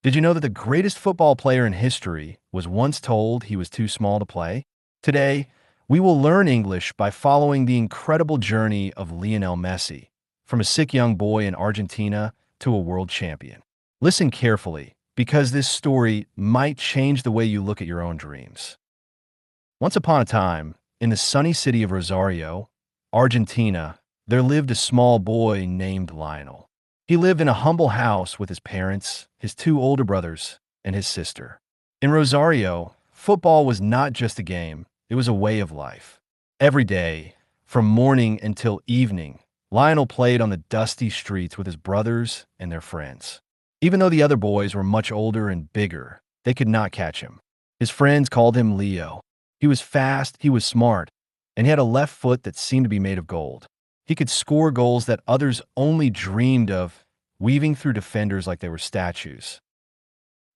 Did you know that the greatest football player in history was once told he was too small to play? Today, we will learn English by following the incredible journey of Lionel Messi, from a sick young boy in Argentina to a world champion. Listen carefully, because this story might change the way you look at your own dreams. Once upon a time, in the sunny city of Rosario, Argentina, there lived a small boy named Lionel. He lived in a humble house with his parents, his two older brothers, and his sister. In Rosario, football was not just a game, it was a way of life. Every day, from morning until evening, Lionel played on the dusty streets with his brothers and their friends. Even though the other boys were much older and bigger, they could not catch him. His friends called him Leo. He was fast, he was smart, and he had a left foot that seemed to be made of gold. He could score goals that others only dreamed of, weaving through defenders like they were statues.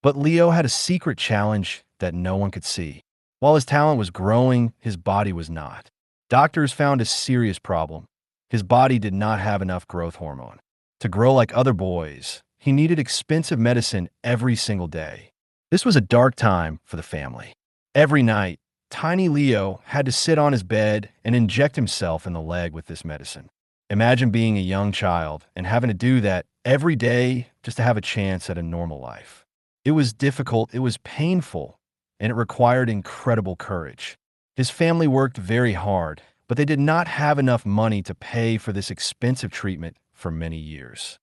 But Leo had a secret challenge that no one could see. While his talent was growing, his body was not. Doctors found a serious problem. His body did not have enough growth hormone. To grow like other boys, he needed expensive medicine every single day. This was a dark time for the family. Every night, tiny Leo had to sit on his bed and inject himself in the leg with this medicine. Imagine being a young child and having to do that every day just to have a chance at a normal life. It was difficult, it was painful, and it required incredible courage. His family worked very hard, but they did not have enough money to pay for this expensive treatment for many years.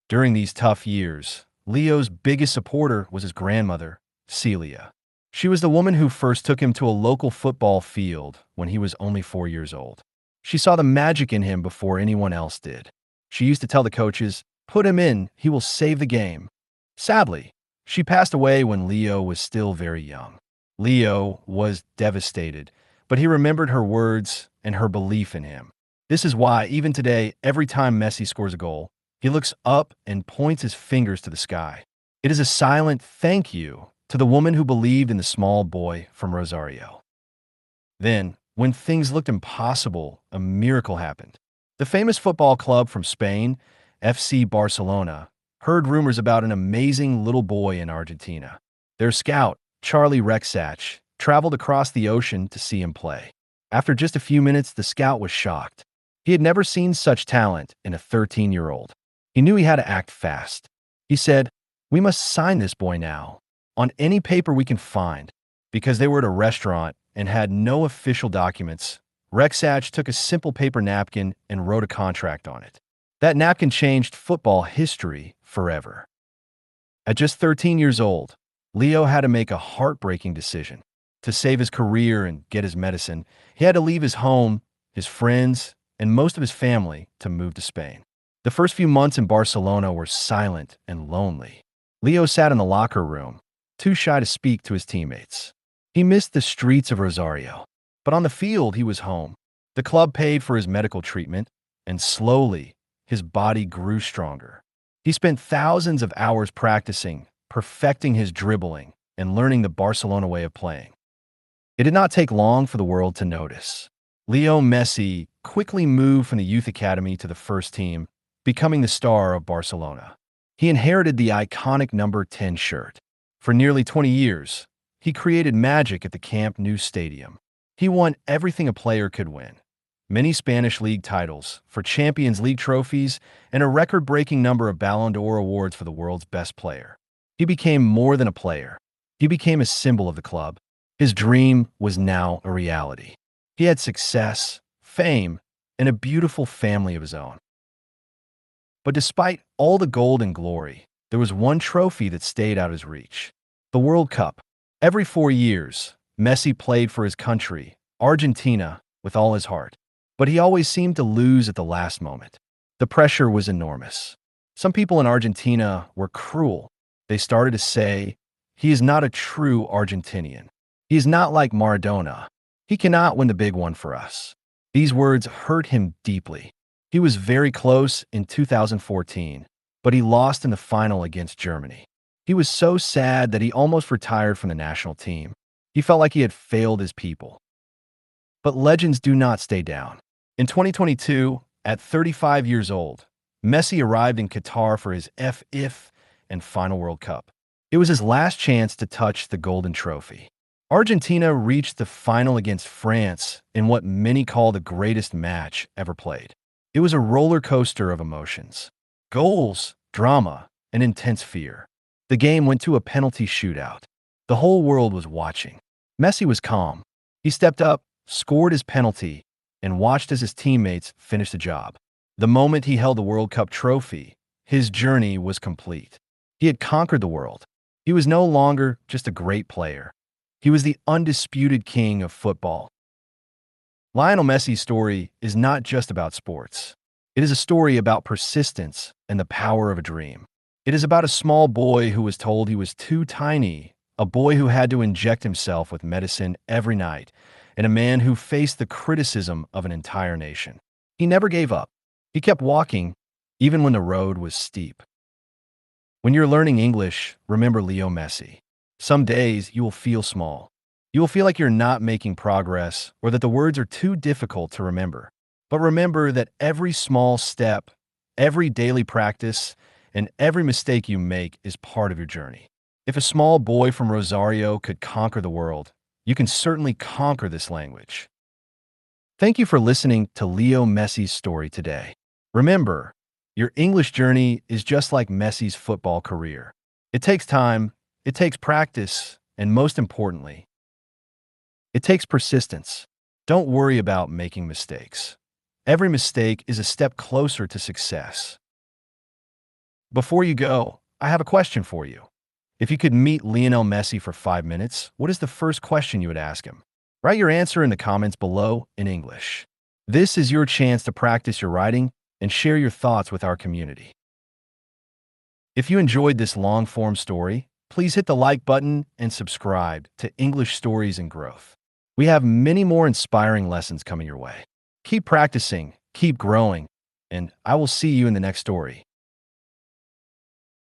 During these tough years, Leo's biggest supporter was his grandmother, Celia. She was the woman who first took him to a local football field when he was only 4 years old. She saw the magic in him before anyone else did. She used to tell the coaches, "Put him in, he will save the game." Sadly, she passed away when Leo was still very young. Leo was devastated, but he remembered her words and her belief in him. This is why, even today, every time Messi scores a goal, he looks up and points his fingers to the sky. It is a silent thank you to the woman who believed in the small boy from Rosario. Then, when things looked impossible, a miracle happened. The famous football club from Spain, FC Barcelona, heard rumors about an amazing little boy in Argentina. Their scout, Charlie Rexach, traveled across the ocean to see him play. After just a few minutes, the scout was shocked. He had never seen such talent in a 13-year-old. He knew he had to act fast. He said, "We must sign this boy now, on any paper we can find." Because they were at a restaurant and had no official documents, Rexach took a simple paper napkin and wrote a contract on it. That napkin changed football history forever. At just 13 years old, Leo had to make a heartbreaking decision. To save his career and get his medicine, he had to leave his home, his friends, and most of his family to move to Spain. The first few months in Barcelona were silent and lonely. Leo sat in the locker room, too shy to speak to his teammates. He missed the streets of Rosario, but on the field he was home. The club paid for his medical treatment, and slowly, his body grew stronger. He spent thousands of hours practicing, perfecting his dribbling, and learning the Barcelona way of playing. It did not take long for the world to notice. Leo Messi quickly moved from the youth academy to the first team, becoming the star of Barcelona. He inherited the iconic number 10 shirt. For nearly 20 years, he created magic at the Camp Nou stadium. He won everything a player could win. Many Spanish league titles, for Champions League trophies, and a record-breaking number of Ballon d'Or awards for the world's best player. He became more than a player. He became a symbol of the club. His dream was now a reality. He had success, fame, and a beautiful family of his own. But despite all the gold and glory, there was one trophy that stayed out of his reach: the World Cup. Every 4 years, Messi played for his country, Argentina, with all his heart. But he always seemed to lose at the last moment. The pressure was enormous. Some people in Argentina were cruel. They started to say, "He is not a true Argentinian. He is not like Maradona. He cannot win the big one for us." These words hurt him deeply. He was very close in 2014, but he lost in the final against Germany. He was so sad that he almost retired from the national team. He felt like he had failed his people. But legends do not stay down. In 2022, at 35 years old, Messi arrived in Qatar for his fifth and final World Cup. It was his last chance to touch the golden trophy. Argentina reached the final against France in what many call the greatest match ever played. It was a roller coaster of emotions. Goals, drama, and intense fear. The game went to a penalty shootout. The whole world was watching. Messi was calm. He stepped up, scored his penalty, and watched as his teammates finished the job. The moment he held the World Cup trophy, his journey was complete. He had conquered the world. He was no longer just a great player. He was the undisputed king of football. Lionel Messi's story is not just about sports. It is a story about persistence and the power of a dream. It is about a small boy who was told he was too tiny, a boy who had to inject himself with medicine every night, and a man who faced the criticism of an entire nation. He never gave up. He kept walking, even when the road was steep. When you're learning English, remember Leo Messi. Some days you will feel small. You will feel like you're not making progress or that the words are too difficult to remember. But remember that every small step, every daily practice, and every mistake you make is part of your journey. If a small boy from Rosario could conquer the world, you can certainly conquer this language. Thank you for listening to Leo Messi's story today. Remember, your English journey is just like Messi's football career. It takes time, it takes practice, and most importantly, it takes persistence. Don't worry about making mistakes. Every mistake is a step closer to success. Before you go, I have a question for you. If you could meet Lionel Messi for 5 minutes, what is the first question you would ask him? Write your answer in the comments below in English. This is your chance to practice your writing and share your thoughts with our community. If you enjoyed this long-form story, please hit the like button and subscribe to English Stories and Growth. We have many more inspiring lessons coming your way. Keep practicing, keep growing, and I will see you in the next story.